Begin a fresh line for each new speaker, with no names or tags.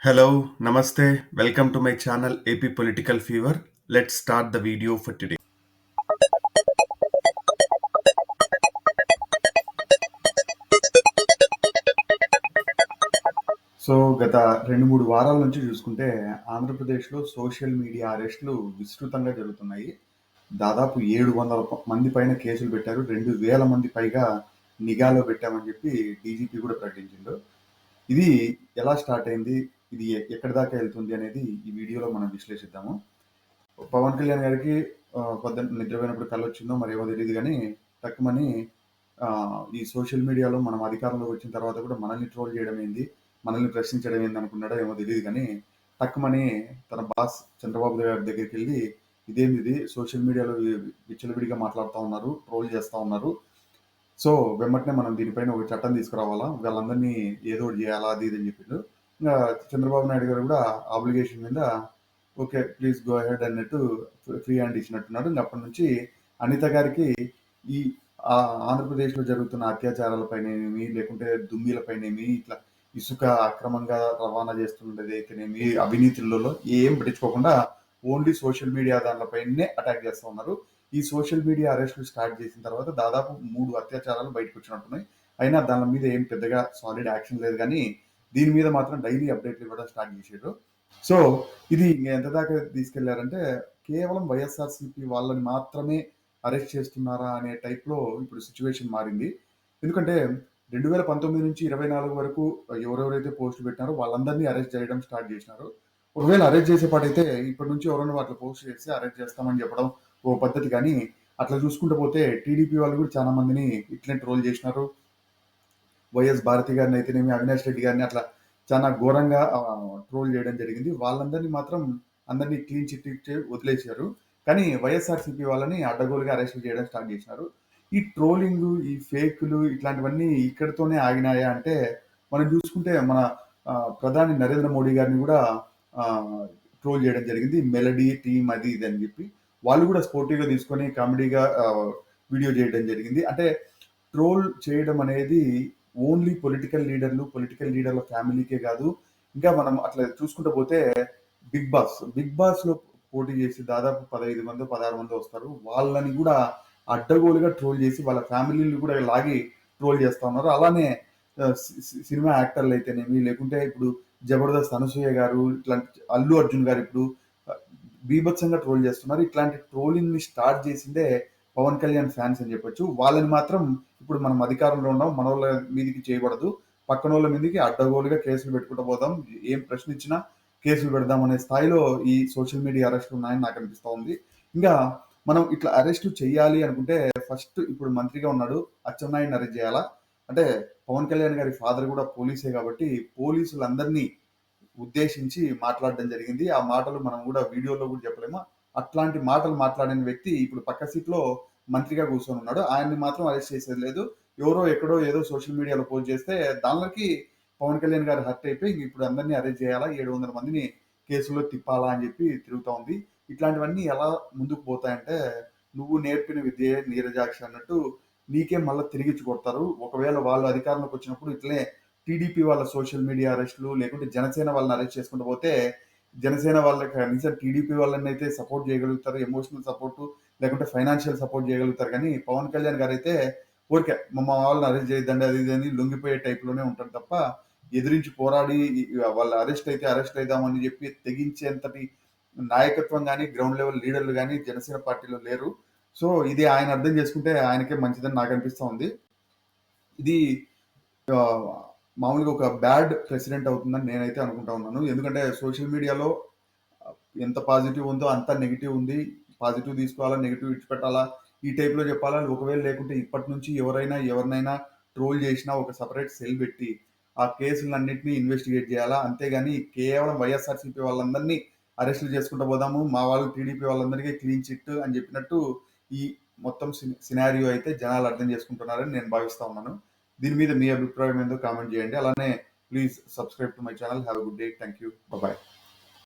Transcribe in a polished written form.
Hello, Namaste. Welcome to my channel AP Political Fever. Let's start the video for today. So గత 2-3 వారాల నుంచి చూసుకుంటే ఆంధ్రప్రదేశ్‌లో social media అరెస్ట్‌లు విస్తృతంగా జరుగుతున్నాయి. దాదాపు 700 మంది పైన కేసులు పెట్టారు. 2000 మంది పైగా నిఘాలో పెట్టామని చెప్పి డీజీపీ కూడా ప్రకటించిండు. ఇది ఎలా స్టార్ట్ అయింది? ఇది ఎక్కడి దాకా వెళ్తుంది అనేది ఈ వీడియోలో మనం విశ్లేషిద్దాము. పవన్ కళ్యాణ్ గారికి పొద్దున్న నిద్రపోయినప్పుడు కళ్ళొచ్చిందో మరేమో తెలీదు గానీ, టక్కుమని ఈ సోషల్ మీడియాలో మనం అధికారంలోకి వచ్చిన తర్వాత కూడా మనల్ని ట్రోల్ చేయడం ఏంది, మనల్ని ప్రశ్నించడం ఏంది అనుకున్నాడో ఏమో తెలీదు గానీ, టక్కుమని తన బాస్ చంద్రబాబు గారి దగ్గరికెళ్ళి, ఇదేందిది సోషల్ మీడియాలో విచ్చలవిడిగా మాట్లాడుతా ఉన్నారు, ట్రోల్ చేస్తా ఉన్నారు. సో, వెమ్మటనే మనం దీనిపైన ఒక చట్టం తీసుకురావాలా, వీళ్ళందరినీ ఏదో ఒకటి చేయాలా అది ఇది అని చెప్పిండు. ఇంగా చంద్రబాబు నాయుడు గారు కూడా ఆబ్లిగేషన్ మీద ఓకే. ప్లీజ్ గో అహెడ్ అన్నట్టు ఫ్రీ హ్యాండ్ ఇచ్చినట్టున్నాడు. అప్పటి నుంచి అనిత గారికి ఈ ఆంధ్రప్రదేశ్‌లో జరుగుతున్న అత్యాచారాలపైనేమి, లేకుంటే దుమ్మీలపైనేమి, ఇట్లా ఇసుక అక్రమంగా రవాణా చేస్తున్నదైతేనేమి, అవినీతులలో ఏం పట్టించుకోకుండా ఓన్లీ సోషల్ మీడియా దానిపైనే అటాక్ చేస్తా ఉన్నారు. ఈ సోషల్ మీడియా అరెస్టులు స్టార్ట్ చేసిన తర్వాత దాదాపు 3 అత్యాచారాలు బయటకొచ్చినట్టున్నాయి. అయినా దాని మీద ఏం పెద్దగా సాలిడ్ యాక్షన్ లేదు గానీ, దీని మీద మాత్రం డైలీ అప్డేట్‌లు ఇవ్వడం స్టార్ట్ చేసిర్రు. సో, ఇది ఎంత దాకా తీసుకెళ్లారంటే, కేవలం వైఎస్ఆర్‌సీపీ వాళ్ళని మాత్రమే అరెస్ట్ చేస్తున్నారా అనే టైప్‌లో ఇప్పుడు సిట్యుయేషన్ మారింది. ఎందుకంటే 2019 నుంచి 24 వరకు ఎవరెవరైతే పోస్టులు పెట్టినారో వాళ్ళందరినీ అరెస్ట్ చేయడం స్టార్ట్ చేసినారు. ఒకవేళ అరెస్ట్ చేసే పాటైతే ఇప్పటి నుంచి ఎవరైనా అట్లా పోస్ట్ చేస్తే అరెస్ట్ చేస్తామని చెప్పడం ఓ పద్ధతి కానీ, అట్లా చూసుకుంటూ పోతే టీడీపీ వాళ్ళు కూడా చాలా మందిని ఇట్లనే ట్రోల్ చేసినారు. వైఎస్ భారతి గారిని అయితేనేమి, అవినాష్ రెడ్డి గారిని అట్లా చాలా ఘోరంగా ట్రోల్ చేయడం జరిగింది. వాళ్ళందరినీ మాత్రం అందరినీ క్లీన్ చిట్ ఇచ్చి వదిలేశారు. కానీ వైఎస్ఆర్‌సీపీ వాళ్ళని అడ్డగోలుగా అరెస్టులు చేయడం స్టార్ట్ చేసినారు. ఈ ట్రోలింగు, ఈ ఫేకులు ఇట్లాంటివన్నీ ఇక్కడితోనే ఆగినాయా అంటే, మనం చూసుకుంటే మన ప్రధాని నరేంద్ర మోడీ గారిని కూడా ట్రోల్ చేయడం జరిగింది. మెలడీ టీమ్ అది ఇది అని చెప్పి. వాళ్ళు కూడా స్పోర్టివ్‌గా తీసుకొని కామెడీగా వీడియో చేయడం జరిగింది. అంటే ట్రోల్ చేయడం అనేది ఓన్లీ పొలిటికల్ లీడర్ల ఫ్యామిలీకే కాదు. ఇంకా మనం అట్లా చూసుకుంటూ పోతే బిగ్ బాస్‌లో పోటీ చేసి దాదాపు 15 మందో, 16 మందో వస్తారు. వాళ్ళని కూడా అడ్డగోలుగా ట్రోల్ చేసి వాళ్ళ ఫ్యామిలీ‌ని కూడా లాగి ట్రోల్ చేస్తా ఉన్నారు. అలానే సినిమా యాక్టర్లు అయితేనేమి, లేకుంటే ఇప్పుడు 'జబర్దస్త్' అనసూయ గారు, ఇట్లాంటి 'అల్లు అర్జున్' గారు ఇప్పుడు ఆహ్, బీభత్సంగా ట్రోల్ చేస్తున్నారు. ఇట్లాంటి ట్రోలింగ్‌ని స్టార్ట్ చేసిందే పవన్ కళ్యాణ్ ఫ్యాన్స్ అని చెప్పొచ్చు. వాళ్ళని మాత్రం ఇప్పుడు మనం అధికారంలో ఉన్నాం. మనోళ్ళ మీదికి చేయకూడదు. పక్కనోళ్ళ మీదకి అడ్డగోలుగా కేసులు పెట్టుకుంటూ పోదాం. ఏం ప్రశ్నించినా కేసులు పెడదాం అనే స్థాయిలో ఈ సోషల్ మీడియా అరెస్టులు ఉన్నాయని నాకు అనిపిస్తా ఉంది. ఇంకా మనం ఇట్లా అరెస్ట్ చేయాలి అనుకుంటే ఫస్ట్ ఇప్పుడు మంత్రిగా ఉన్నాడు. అచ్చెన్నాయుడిని అరెస్ట్ చేయాలా? అంటే పవన్ కళ్యాణ్ గారి ఫాదర్ కూడా పోలీసే కాబట్టి పోలీసులందరినీ ఉద్దేశించి మాట్లాడడం జరిగింది. ఆ మాటలు మనం కూడా వీడియోలో కూడా చెప్పలేము. అట్లాంటి మాటలు మాట్లాడిన వ్యక్తి ఇప్పుడు పక్క సీట్‌లో మంత్రిగా కూర్చొని ఉన్నాడు. ఆయన్ని మాత్రం అరెస్ట్ చేసేది లేదు. ఎవరో ఎక్కడో ఏదో సోషల్ మీడియాలో పోస్ట్ చేస్తే దానికి పవన్ కళ్యాణ్ గారు హర్ట్ అయిపోయి ఇప్పుడు అందరిని అరెస్ట్ చేయాలా, 700 మందిని కేసుల్లో తిప్పాలా అని చెప్పి తిరుగుతా ఉంది. ఇట్లాంటివన్నీ ఎలా ముందుకు పోతాయంటే, నువ్వు నేర్పిన విద్యే నీరజాక్షి అన్నట్టు నీకే మళ్ళా తిరిగిచ్చి కొడతారు. ఒకవేళ వాళ్ళు అధికారంలోకి వచ్చినప్పుడు ఇట్లనే టీడీపీ వాళ్ళ సోషల్ మీడియా అరెస్టులు లేకుంటే జనసేన వాళ్ళని అరెస్ట్ చేసుకుంటూ పోతే, జనసేన వాళ్ళకి కనీసం టీడీపీ వాళ్ళనైతే సపోర్ట్ చేయగలుగుతారు. ఎమోషనల్ సపోర్టు లేకుంటే ఫైనాన్షియల్ సపోర్ట్ చేయగలుగుతారు గానీ, పవన్ కళ్యాణ్ గారైతే ఊరికే మా వాళ్ళని అరెస్ట్ చేయొద్దండి అది ఇది అని లొంగిపోయే టైప్‌లోనే ఉంటాడు తప్ప, ఎదిరించి పోరాడి వాళ్ళు అరెస్ట్ అయిదామని చెప్పి తెగించేంతటి నాయకత్వం గాని, గ్రౌండ్ లెవెల్ లీడర్‌లు గాని జనసేన పార్టీలో లేరు. సో, ఇది ఆయన అర్థం చేసుకుంటే ఆయనకే మంచిదని నాకనిపిస్తా ఉంది. ఇది ఆహ్, మామూలుగా ఒక బ్యాడ్ ప్రెసిడెంట్ అవుతుందని నేనైతే అనుకుంటా ఉన్నాను. ఎందుకంటే సోషల్ మీడియాలో ఆహ్, ఎంత పాజిటివ్ ఉందో అంత నెగెటివ్ ఉంది. పాజిటివ్ తీసుకోవాలా, నెగెటివ్ విడిచిపెట్టాలా, ఈ టైప్‌లో చెప్పాలా. ఒకవేళ లేకుంటే ఇప్పటి నుంచి ఎవరినైనా ట్రోల్ చేసినా ఒక సెపరేట్ సెల్ పెట్టి, ఆ కేసులన్నిటిని ఇన్వెస్టిగేట్ చేయాలా. అంతేగాని కేవలం వైఎస్ఆర్‌సీపీ వాళ్ళందరినీ అరెస్ట్‌లు చేసుకుంటూ పోదాము. మా వాళ్ళు టీడీపీ వాళ్ళందరికీ క్లీన్ చిట్ అని చెప్పినట్టు ఈ మొత్తం సినారియో అయితే జనాలు అర్థం చేసుకుంటున్నారని నేను భావిస్తా ఉన్నాను. దీని మీద మీ అభిప్రాయం ఏందో కామెంట్ చేయండి. అలానే please subscribe to my channel. Have a good day. Thank you. By.